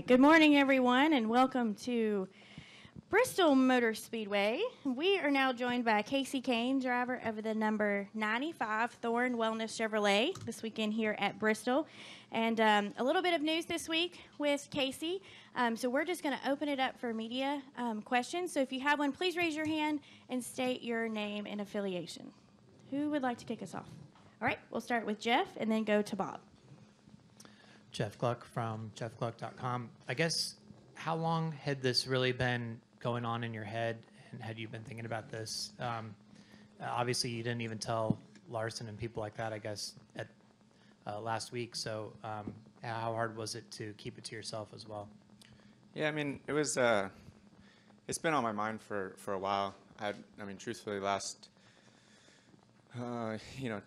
right. Good morning, everyone, and welcome to Bristol Motor Speedway. We are now joined by Kasey Kahne, driver of the number 95 Thorn Wellness Chevrolet this weekend here at Bristol. And a little bit of news this week with Kasey. So we're just going to open it up for media questions. So if you have one, please raise your hand and state your name and affiliation. Who would like to kick us off? All right, we'll start with Jeff and then go to Bob. Jeff Gluck from jeffgluck.com. I guess, how long had this really been going on in your head, and had you been thinking about this? Obviously, you didn't even tell Larson and people like that, I guess, at last week. So how hard was it to keep it to yourself as well? Yeah, I mean, it was, it's been on my mind for a while. I mean, truthfully, last, 2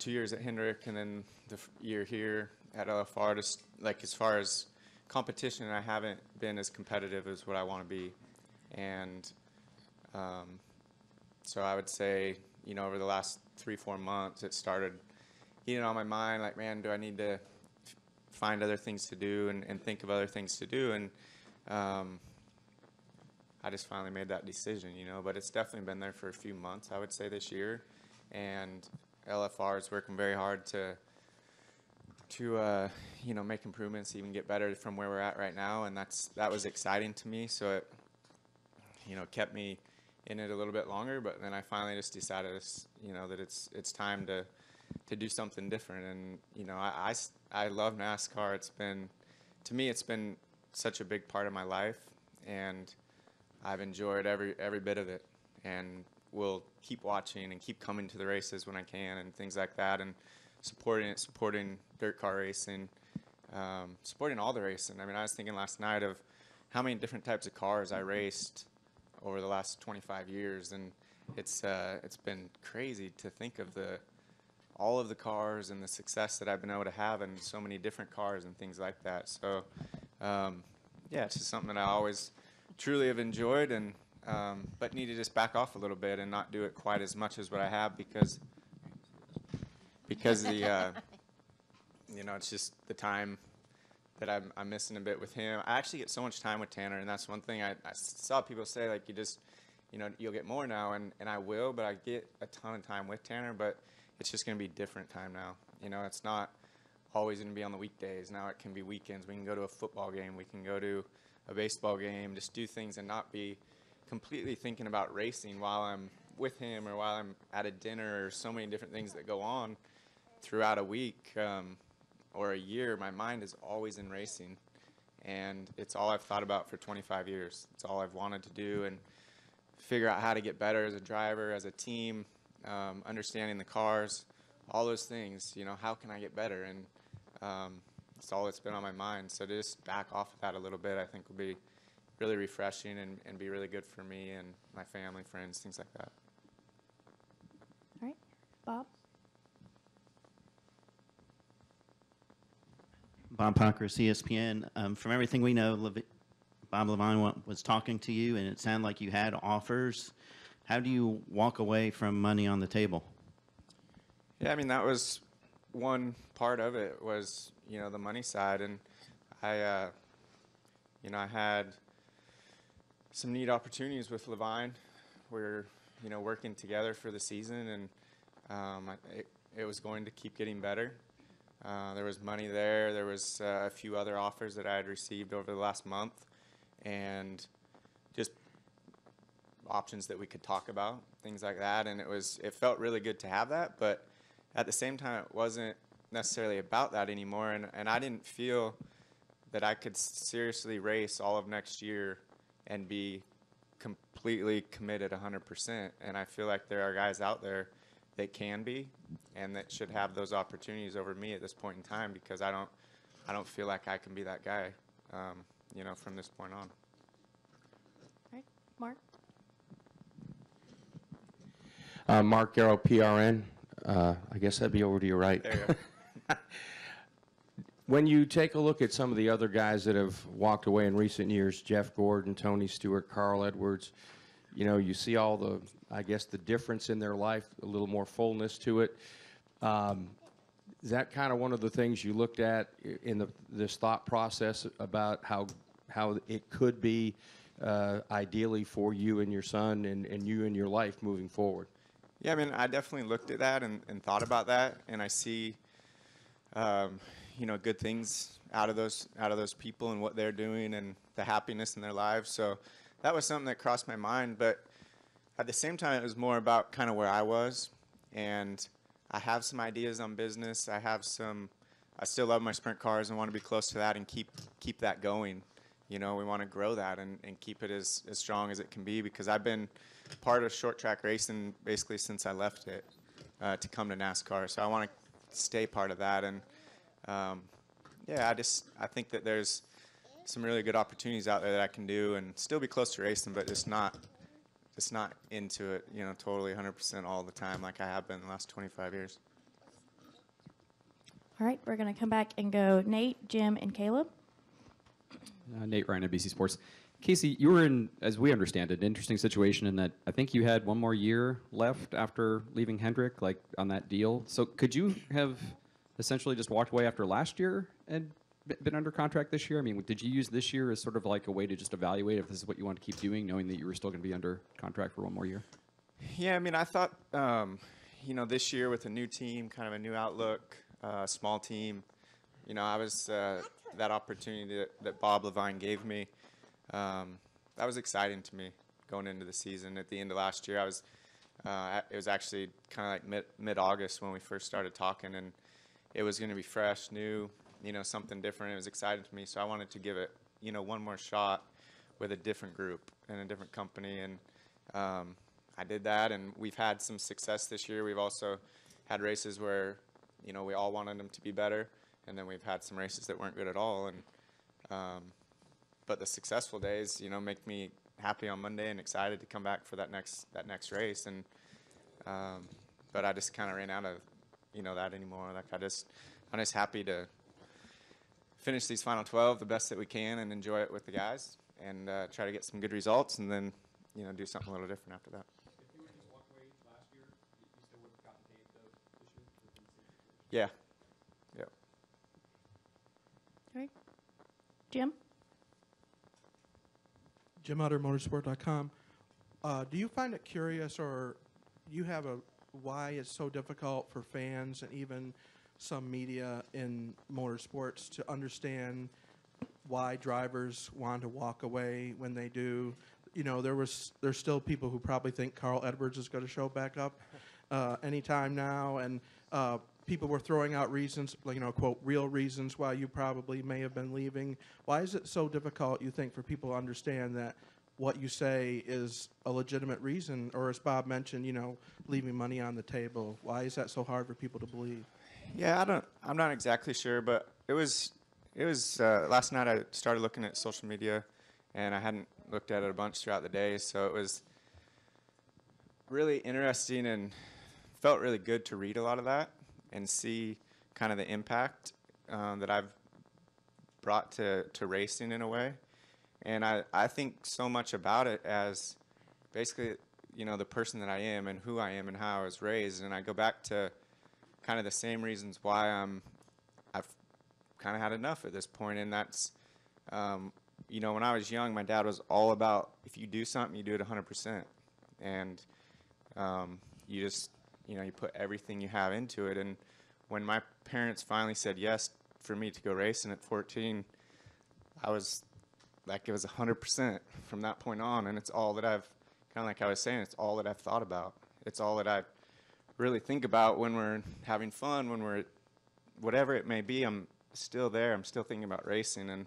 years at Hendrick and then the year here at LFR, just like as far as competition, I haven't been as competitive as what I want to be. And so I would say, over the last 3-4 months, it started getting on my mind, like, man, do I need to find other things to do and think of other things to do? And I just finally made that decision, but it's definitely been there for a few months, I would say, this year. And LFR is working very hard to make improvements, even get better from where we're at right now, and that was exciting to me. So it, kept me in it a little bit longer. But then I finally just decided, that it's time to do something different. And I love NASCAR. It's been such a big part of my life, and I've enjoyed every bit of it, and will keep watching and keep coming to the races when I can and things like that, and supporting dirt car racing, supporting all the racing. I mean, I was thinking last night of how many different types of cars I raced over the last 25 years, and it's been crazy to think of all of the cars and the success that I've been able to have in so many different cars and things like that. So, it's just something that I always truly have enjoyed, and but need to just back off a little bit and not do it quite as much as what I have because the it's just the time that I'm missing a bit with him. I actually get so much time with Tanner, and that's one thing I saw people say, like, you just you'll get more now, and I will, but I get a ton of time with Tanner, but it's just going to be different time now. It's not always going to be on the weekdays. Now it can be weekends. We can go to a football game, we can go to a baseball game, just do things and not be completely thinking about racing while I'm with him or while I'm at a dinner, or so many different things that go on throughout a week or a year. My mind is always in racing, and it's all I've thought about for 25 years. It's all I've wanted to do, and figure out how to get better as a driver, as a team, understanding the cars, all those things. How can I get better? And it's all that's been on my mind. So to just back off of that a little bit, I think will be really refreshing and be really good for me and my family, friends, things like that. All right, Bob. Bob Pockris, ESPN. From everything we know, Bob Levine was talking to you, and it sounded like you had offers. How do you walk away from money on the table? Yeah, I mean, that was one part of it, was, the money side. And I had some neat opportunities with Levine. We're, working together for the season, and it was going to keep getting better. There was money there. There was a few other offers that I had received over the last month, and just options that we could talk about, things like that. And it felt really good to have that, but at the same time, it wasn't necessarily about that anymore. And I didn't feel that I could seriously race all of next year and be completely committed 100%. And I feel like there are guys out there that can be, and that should have those opportunities over me at this point in time, because I don't feel like I can be that guy, from this point on. All right, Mark. Mark Garrow, PRN. I guess that'd be over to your right. There you go. When you take a look at some of the other guys that have walked away in recent years, Jeff Gordon, Tony Stewart, Carl Edwards, you see all the, I guess, the difference in their life, a little more fullness to it. Is that kind of one of the things you looked at in this thought process about how how it could be ideally for you and your son and you and your life moving forward? Yeah, I mean, I definitely looked at that and thought about that, and I see, good things out of those people and what they're doing and the happiness in their lives. So that was something that crossed my mind. But at the same time, it was more about kind of where I was, and I have some ideas on business. I still love my sprint cars and want to be close to that and keep that going. We want to grow that and keep it as strong as it can be, because I've been part of short track racing basically since I left it to come to NASCAR. So I want to stay part of that. And I think that there's some really good opportunities out there that I can do and still be close to racing, but just not into it, totally 100% all the time like I have been the last 25 years. All right, we're going to come back and go Nate, Jim, and Caleb. Nate Ryan, NBC Sports. Kasey, you were in, as we understand it, an interesting situation in that I think you had one more year left after leaving Hendrick, like on that deal. So could you have essentially just walked away after last year and been under contract this year? I mean, did you use this year as sort of like a way to just evaluate if this is what you want to keep doing, knowing that you were still going to be under contract for one more year? Yeah, I mean, I thought, this year with a new team, kind of a new outlook, small team, I was that opportunity that Bob Levine gave me. That was exciting to me going into the season. At the end of last year, it was actually kind of like mid-August when we first started talking, and it was going to be fresh, new, something different. It was exciting to me, so I wanted to give it, one more shot with a different group and a different company, and I did that, and we've had some success this year. We've also had races where, we all wanted them to be better, and then we've had some races that weren't good at all, and but the successful days, make me happy on Monday and excited to come back for that next race. And but I just kind of ran out of that anymore. Like I'm just happy to finish these final 12 the best that we can and enjoy it with the guys and try to get some good results and then do something a little different after that. If you were to just walk away last year, you still would have gotten paid though this year? Yeah. Yeah. All right. Jim? JimOtterMotorsport.com. Do you find it curious, or you have why it's so difficult for fans and even some media in motorsports to understand why drivers want to walk away when they do? There's still people who probably think Carl Edwards is going to show back up anytime now, and people were throwing out reasons, quote, real reasons why you probably may have been leaving. Why is it so difficult, you think, for people to understand that what you say is a legitimate reason, or as Bob mentioned, leaving money on the table? Why is that so hard for people to believe? Yeah, I'm not exactly sure, but it was last night I started looking at social media, and I hadn't looked at it a bunch throughout the day, so it was really interesting and felt really good to read a lot of that and see kind of the impact that I've brought to racing in a way. And I think so much about it as basically, the person that I am and who I am and how I was raised. And I go back to kind of the same reasons why I've kind of had enough at this point. And that's, when I was young, my dad was all about, if you do something, you do it 100%. And you just, you put everything you have into it. And when my parents finally said yes for me to go racing at 14, I was like, it was 100% from that point on. And it's all that I've, kind of like I was saying, it's all that I've thought about. It's all that I really think about when we're having fun, when we're, whatever it may be, I'm still there. I'm still thinking about racing. And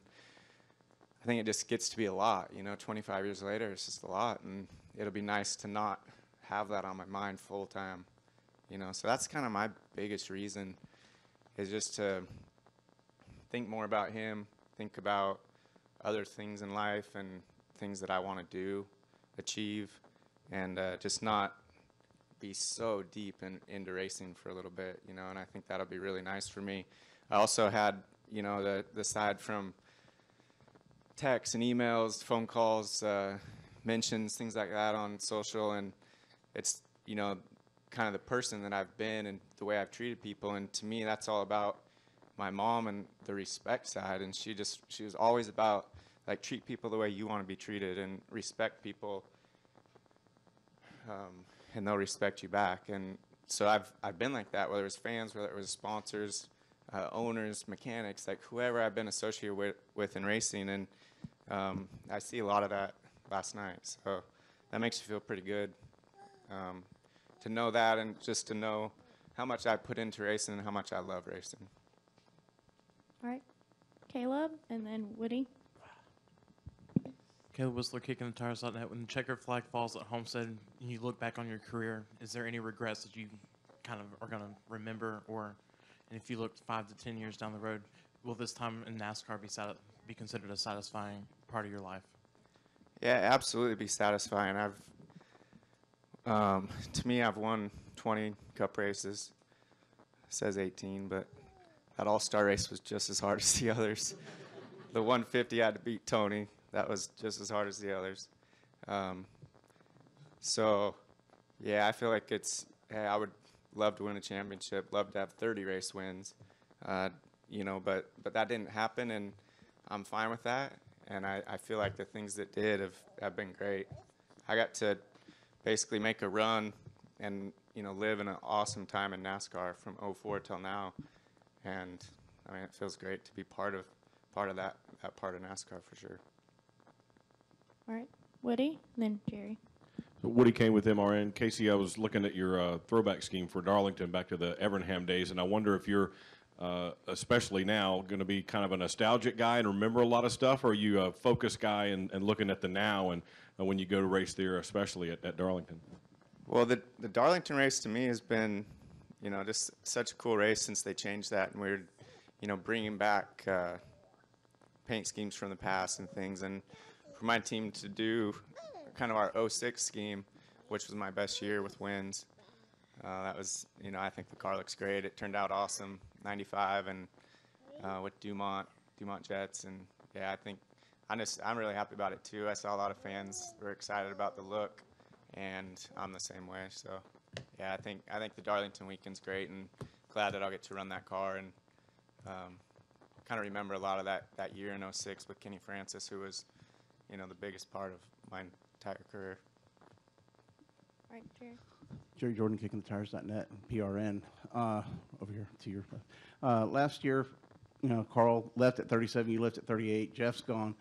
I think it just gets to be a lot, 25 years later, it's just a lot. And it'll be nice to not have that on my mind full time. So that's kind of my biggest reason, is just to think more about him, think about other things in life and things that I want to do, achieve, and just not be so deep into racing for a little bit, and I think that'll be really nice for me. I also had, the side from texts and emails, phone calls, mentions, things like that on social, and it's, kind of the person that I've been and the way I've treated people. And to me, that's all about my mom and the respect side. And she was always about like treat people the way you want to be treated and respect people, and they'll respect you back. And so I've been like that, whether it was fans, whether it was sponsors, owners, mechanics, like whoever I've been associated with in racing. And I see a lot of that last night. So that makes you feel pretty good, to know that, and just to know how much I put into racing and how much I love racing. All right, Caleb, and then Woody. Caleb Whistler, KickingTheTires.net. When the checkered flag falls at Homestead and you look back on your career, is there any regrets that you kind of are going to remember? And if you look 5 to 10 years down the road, will this time in NASCAR be considered a satisfying part of your life? Yeah, absolutely be satisfying. To me, I've won 20 Cup races. It says 18, but that All-Star race was just as hard as the others. The 150 I had to beat Tony. That was just as hard as the others. So, yeah, I feel like hey, I would love to win a championship, love to have 30 race wins, but that didn't happen, and I'm fine with that. And I feel like the things that did have been great. I got to basically make a run and, live in an awesome time in NASCAR from '04 till now. And, I mean, it feels great to be part of that part of NASCAR for sure. All right, Woody, then Jerry. So Woody Kane with MRN. Kasey, I was looking at your throwback scheme for Darlington back to the Evernham days, and I wonder if you're, especially now, going to be kind of a nostalgic guy and remember a lot of stuff, or are you a focused guy and looking at the now and when you go to race there, especially at Darlington? Well, the Darlington race to me has been, just such a cool race since they changed that, and we're, bringing back paint schemes from the past and things. And for my team to do kind of our '06 scheme, which was my best year with wins, that was, I think the car looks great. It turned out awesome, 95, and with Dumont Jets, and yeah, I think I'm really happy about it too. I saw a lot of fans were excited about the look, and I'm the same way. So yeah, I think the Darlington weekend's great, and glad that I'll get to run that car and kind of remember a lot of that year in '06 with Kenny Francis, who was, the biggest part of my entire career. All right, Jerry. Jerry Jordan, KickingTheTires.net, PRN, over here to your left. Last year, Carl left at 37, you left at 38, Jeff's gone.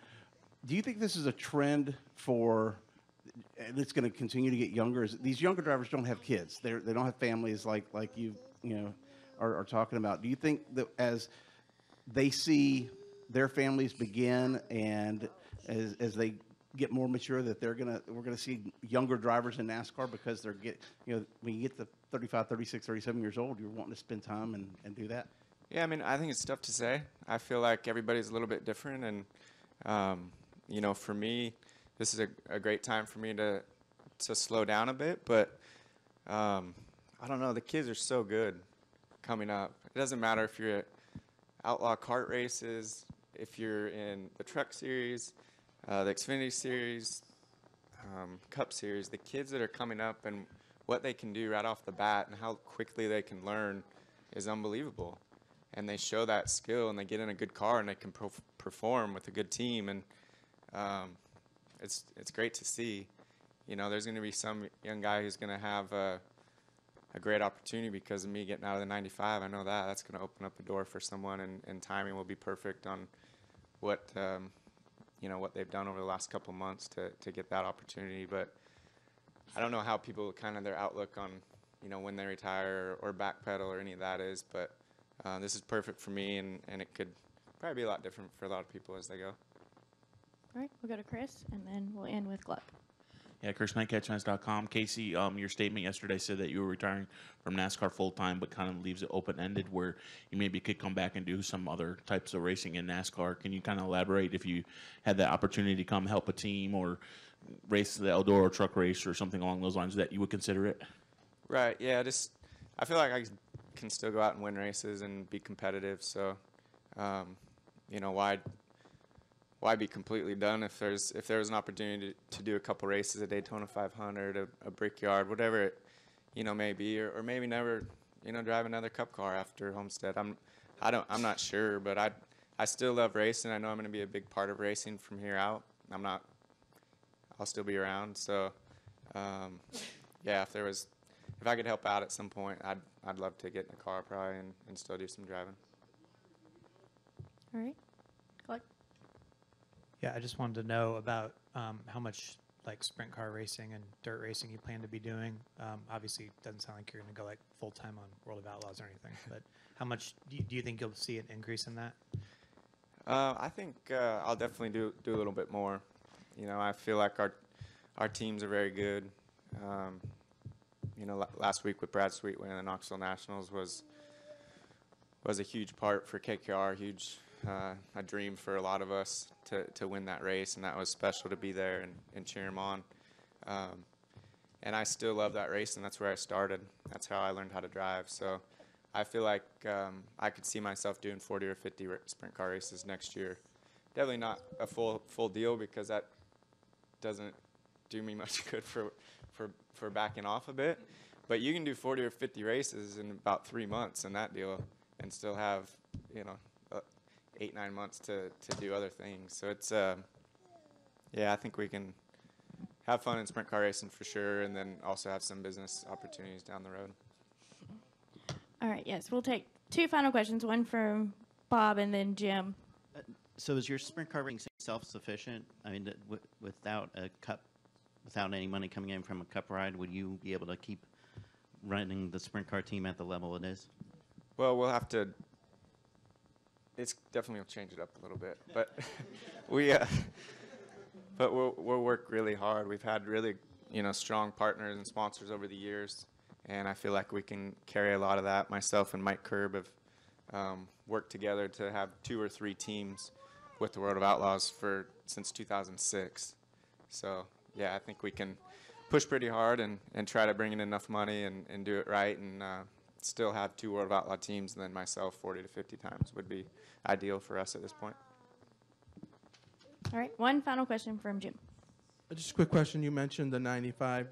Do you think this is a trend and it's going to continue to get younger? These younger drivers don't have kids. They don't have families like you are talking about. Do you think that as they see their families begin and as they get more mature, that we're gonna see younger drivers in NASCAR because when you get to 35, 36, 37 years old, you're wanting to spend time and do that? Yeah, I mean, I think it's tough to say. I feel like everybody's a little bit different, and for me, this is a great time for me to slow down a bit. But I don't know, the kids are so good coming up. It doesn't matter if you're at Outlaw Kart races, if you're in the Truck Series, the Xfinity Series, Cup Series. The kids that are coming up and what they can do right off the bat and how quickly they can learn is unbelievable. And they show that skill, and they get in a good car, and they can perform with a good team. And it's great to see. There's going to be some young guy who's going to have a great opportunity because of me getting out of the 95. I know that's going to open up a door for someone, and timing will be perfect on what what they've done over the last couple months to get that opportunity. But I don't know how people their outlook on when they retire or backpedal or any of that is. But this is perfect for me, and it could probably be a lot different for a lot of people as they go. All right, we'll go to Chris, and then we'll end with Gluck. Yeah, Chris Knight, CatchMass.com. Kasey, your statement yesterday said that you were retiring from NASCAR full-time, but kind of leaves it open-ended where you maybe could come back and do some other types of racing in NASCAR. Can you kind of elaborate if you had that opportunity to come help a team or race the Eldora truck race or something along those lines that you would consider it? Right, yeah, I feel like I can still go out and win races and be competitive, so, why be completely done if there was an opportunity to do a couple races, a Daytona 500, a Brickyard, whatever it may be, or maybe never drive another Cup car after Homestead. I'm not sure, but I still love racing. I know I'm going to be a big part of racing from here out. I'll still be around. So, yeah, if I could help out at some point, I'd love to get in a car probably and still do some driving. All right. Clark? Yeah, I just wanted to know about how much like sprint car racing and dirt racing you plan to be doing. Obviously, it doesn't sound like you're going to go like full time on World of Outlaws or anything, but how much do you think you'll see an increase in that? I think I'll definitely do a little bit more. You know, I feel like our teams are very good. You know, last week with Brad Sweet winning the Knoxville Nationals was a huge part for KKR, a dream for a lot of us to win that race, and that was special to be there and cheer him on. And I still love that race, and that's where I started. That's how I learned how to drive. So I feel like I could see myself doing 40 or 50 sprint car races next year. Definitely not a full deal, because that doesn't do me much good for backing off a bit. But you can do 40 or 50 races in about 3 months in that deal and still have, you know, 8-9 months to do other things. So it's, yeah, I think we can have fun in sprint car racing for sure, and then also have some business opportunities down the road. All right, yes, we'll take 2 final questions, one from Bob and then Jim. So is your sprint car racing self-sufficient? I mean, without a cup, without any money coming in from a cup ride, would you be able to keep running the sprint car team at the level it is? Well, we'll have to. It's definitely will change it up a little bit, but but we'll work really hard. We've had really, you know, strong partners and sponsors over the years, and I feel like we can carry a lot of that. Myself and Mike Kerb have worked together to have 2 or 3 teams with the World of Outlaws since 2006. So yeah, I think we can push pretty hard and try to bring in enough money and do it right, and still have 2 World of Outlaw teams, and then myself 40 to 50 times would be ideal for us at this point. All right, one final question from Jim. Just a quick question. You mentioned the 95.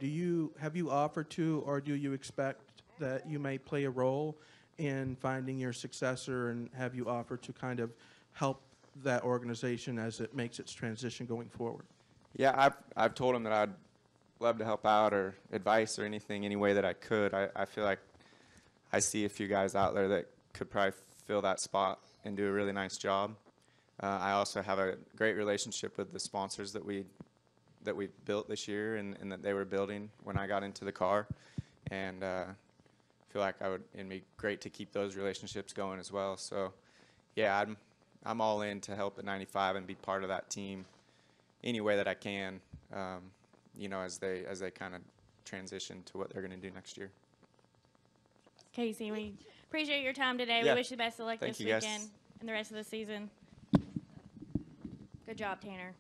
Have you offered to, or do you expect that you may play a role in finding your successor, and have you offered to kind of help that organization as it makes its transition going forward? Yeah, I've told him that I'd love to help out or advice or anything, any way that I could. I feel like I see a few guys out there that could probably fill that spot and do a really nice job. I also have a great relationship with the sponsors that we built this year and that they were building when I got into the car, and feel like it'd be great to keep those relationships going as well. So yeah, I'm all in to help at 95 and be part of that team any way that I can, you know, as they kind of transition to what they're going to do next year. Kasey, we appreciate your time today. Yeah. We wish you the best of luck Thank this you, guys. weekend and the rest of the season. Good job, Tanner.